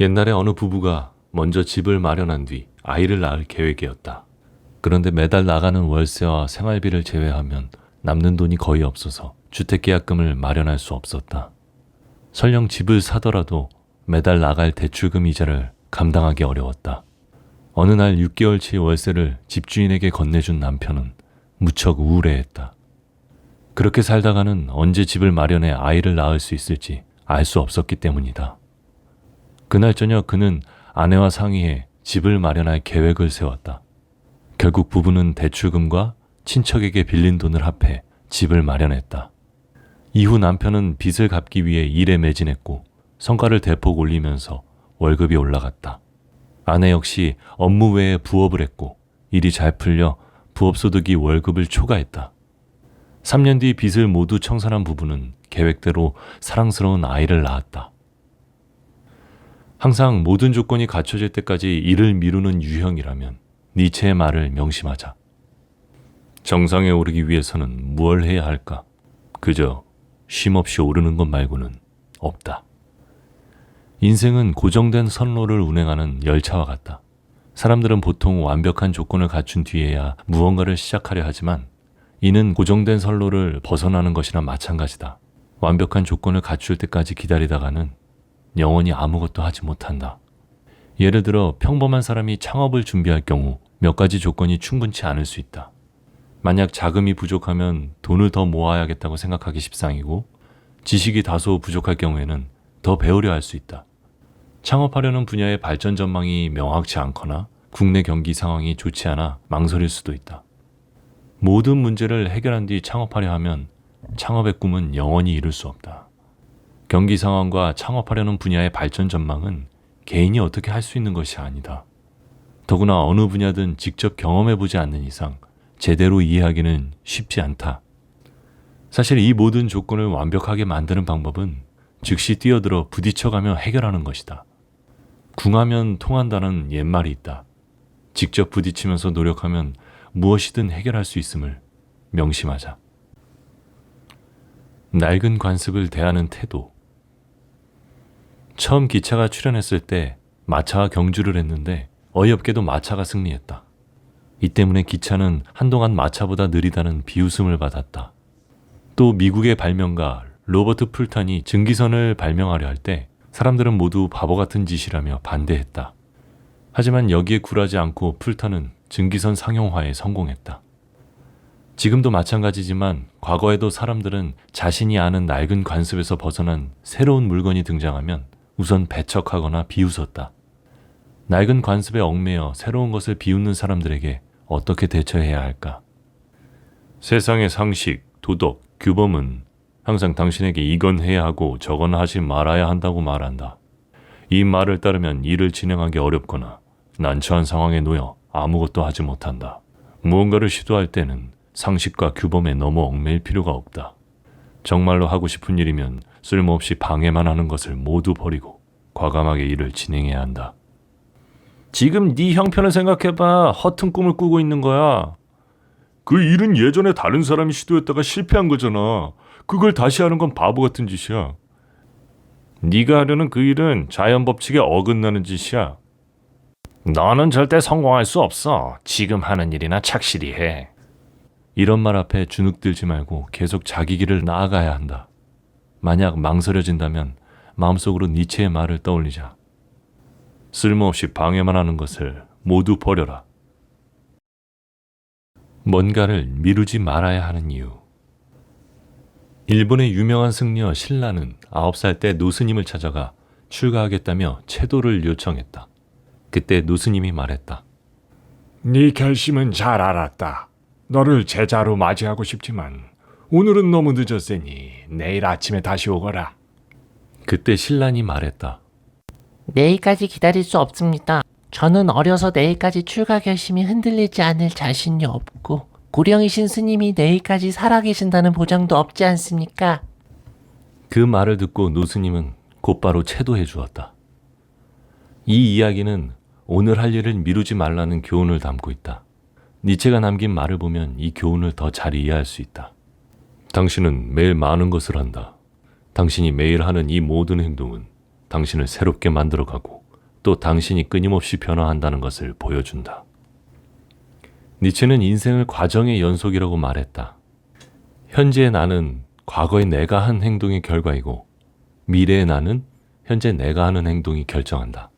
옛날에 어느 부부가 먼저 집을 마련한 뒤 아이를 낳을 계획이었다. 그런데 매달 나가는 월세와 생활비를 제외하면 남는 돈이 거의 없어서 주택계약금을 마련할 수 없었다. 설령 집을 사더라도 매달 나갈 대출금 이자를 감당하기 어려웠다. 어느 날 6개월치 월세를 집주인에게 건네준 남편은 무척 우울해했다. 그렇게 살다가는 언제 집을 마련해 아이를 낳을 수 있을지 알 수 없었기 때문이다. 그날 저녁 그는 아내와 상의해 집을 마련할 계획을 세웠다. 결국 부부는 대출금과 친척에게 빌린 돈을 합해 집을 마련했다. 이후 남편은 빚을 갚기 위해 일에 매진했고 성과를 대폭 올리면서 월급이 올라갔다. 아내 역시 업무 외에 부업을 했고 일이 잘 풀려 부업 소득이 월급을 초과했다. 3년 뒤 빚을 모두 청산한 부부는 계획대로 사랑스러운 아이를 낳았다. 항상 모든 조건이 갖춰질 때까지 일을 미루는 유형이라면 니체의 말을 명심하자. 정상에 오르기 위해서는 무엇을 해야 할까? 그저 쉼없이 오르는 것 말고는 없다. 인생은 고정된 선로를 운행하는 열차와 같다. 사람들은 보통 완벽한 조건을 갖춘 뒤에야 무언가를 시작하려 하지만 이는 고정된 선로를 벗어나는 것이나 마찬가지다. 완벽한 조건을 갖출 때까지 기다리다가는 영원히 아무것도 하지 못한다. 예를 들어 평범한 사람이 창업을 준비할 경우 몇 가지 조건이 충분치 않을 수 있다. 만약 자금이 부족하면 돈을 더 모아야겠다고 생각하기 십상이고 지식이 다소 부족할 경우에는 더 배우려 할 수 있다. 창업하려는 분야의 발전 전망이 명확치 않거나 국내 경기 상황이 좋지 않아 망설일 수도 있다. 모든 문제를 해결한 뒤 창업하려 하면 창업의 꿈은 영원히 이룰 수 없다. 경기 상황과 창업하려는 분야의 발전 전망은 개인이 어떻게 할 수 있는 것이 아니다. 더구나 어느 분야든 직접 경험해보지 않는 이상 제대로 이해하기는 쉽지 않다. 사실 이 모든 조건을 완벽하게 만드는 방법은 즉시 뛰어들어 부딪혀가며 해결하는 것이다. 궁하면 통한다는 옛말이 있다. 직접 부딪히면서 노력하면 무엇이든 해결할 수 있음을 명심하자. 낡은 관습을 대하는 태도. 처음 기차가 출현했을 때 마차와 경주를 했는데 어이없게도 마차가 승리했다. 이 때문에 기차는 한동안 마차보다 느리다는 비웃음을 받았다. 또 미국의 발명가 로버트 풀턴이 증기선을 발명하려 할 때 사람들은 모두 바보 같은 짓이라며 반대했다. 하지만 여기에 굴하지 않고 풀턴은 증기선 상용화에 성공했다. 지금도 마찬가지지만 과거에도 사람들은 자신이 아는 낡은 관습에서 벗어난 새로운 물건이 등장하면 우선 배척하거나 비웃었다. 낡은 관습에 얽매여 새로운 것을 비웃는 사람들에게 어떻게 대처해야 할까? 세상의 상식, 도덕, 규범은 항상 당신에게 이건 해야 하고 저건 하지 말아야 한다고 말한다. 이 말을 따르면 일을 진행하기 어렵거나 난처한 상황에 놓여 아무것도 하지 못한다. 무언가를 시도할 때는 상식과 규범에 너무 얽매일 필요가 없다. 정말로 하고 싶은 일이면 쓸모없이 방해만 하는 것을 모두 버리고 과감하게 일을 진행해야 한다. 지금 네 형편을 생각해봐. 허튼 꿈을 꾸고 있는 거야. 그 일은 예전에 다른 사람이 시도했다가 실패한 거잖아. 그걸 다시 하는 건 바보 같은 짓이야. 네가 하려는 그 일은 자연 법칙에 어긋나는 짓이야. 너는 절대 성공할 수 없어. 지금 하는 일이나 착실히 해. 이런 말 앞에 주눅들지 말고 계속 자기 길을 나아가야 한다. 만약 망설여진다면 마음속으로 니체의 말을 떠올리자. 쓸모없이 방해만 하는 것을 모두 버려라. 뭔가를 미루지 말아야 하는 이유. 일본의 유명한 승려 신라는 9살 때 노스님을 찾아가 출가하겠다며 채도를 요청했다. 그때 노스님이 말했다. 네 결심은 잘 알았다. 너를 제자로 맞이하고 싶지만 오늘은 너무 늦었으니 내일 아침에 다시 오거라. 그때 신라니 말했다. 내일까지 기다릴 수 없습니다. 저는 어려서 내일까지 출가 결심이 흔들리지 않을 자신이 없고 고령이신 스님이 내일까지 살아계신다는 보장도 없지 않습니까? 그 말을 듣고 노스님은 곧바로 채도해 주었다. 이 이야기는 오늘 할 일을 미루지 말라는 교훈을 담고 있다. 니체가 남긴 말을 보면 이 교훈을 더 잘 이해할 수 있다. 당신은 매일 많은 것을 한다. 당신이 매일 하는 이 모든 행동은 당신을 새롭게 만들어가고 또 당신이 끊임없이 변화한다는 것을 보여준다. 니체는 인생을 과정의 연속이라고 말했다. 현재의 나는 과거의 내가 한 행동의 결과이고 미래의 나는 현재 내가 하는 행동이 결정한다.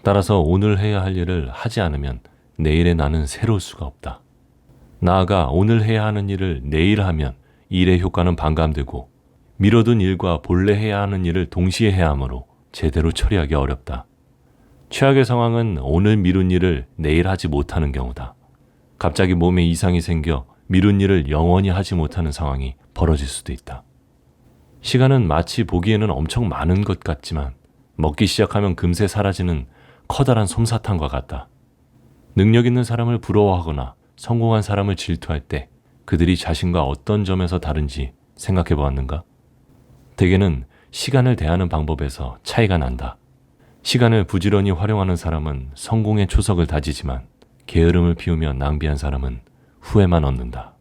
따라서 오늘 해야 할 일을 하지 않으면 내일의 나는 새로울 수가 없다. 나아가 오늘 해야 하는 일을 내일 하면 일의 효과는 반감되고 미뤄둔 일과 본래 해야 하는 일을 동시에 해야 하므로 제대로 처리하기 어렵다. 최악의 상황은 오늘 미룬 일을 내일 하지 못하는 경우다. 갑자기 몸에 이상이 생겨 미룬 일을 영원히 하지 못하는 상황이 벌어질 수도 있다. 시간은 마치 보기에는 엄청 많은 것 같지만 먹기 시작하면 금세 사라지는 커다란 솜사탕과 같다. 능력 있는 사람을 부러워하거나 성공한 사람을 질투할 때 그들이 자신과 어떤 점에서 다른지 생각해 보았는가? 대개는 시간을 대하는 방법에서 차이가 난다. 시간을 부지런히 활용하는 사람은 성공의 초석을 다지지만 게으름을 피우며 낭비한 사람은 후회만 얻는다.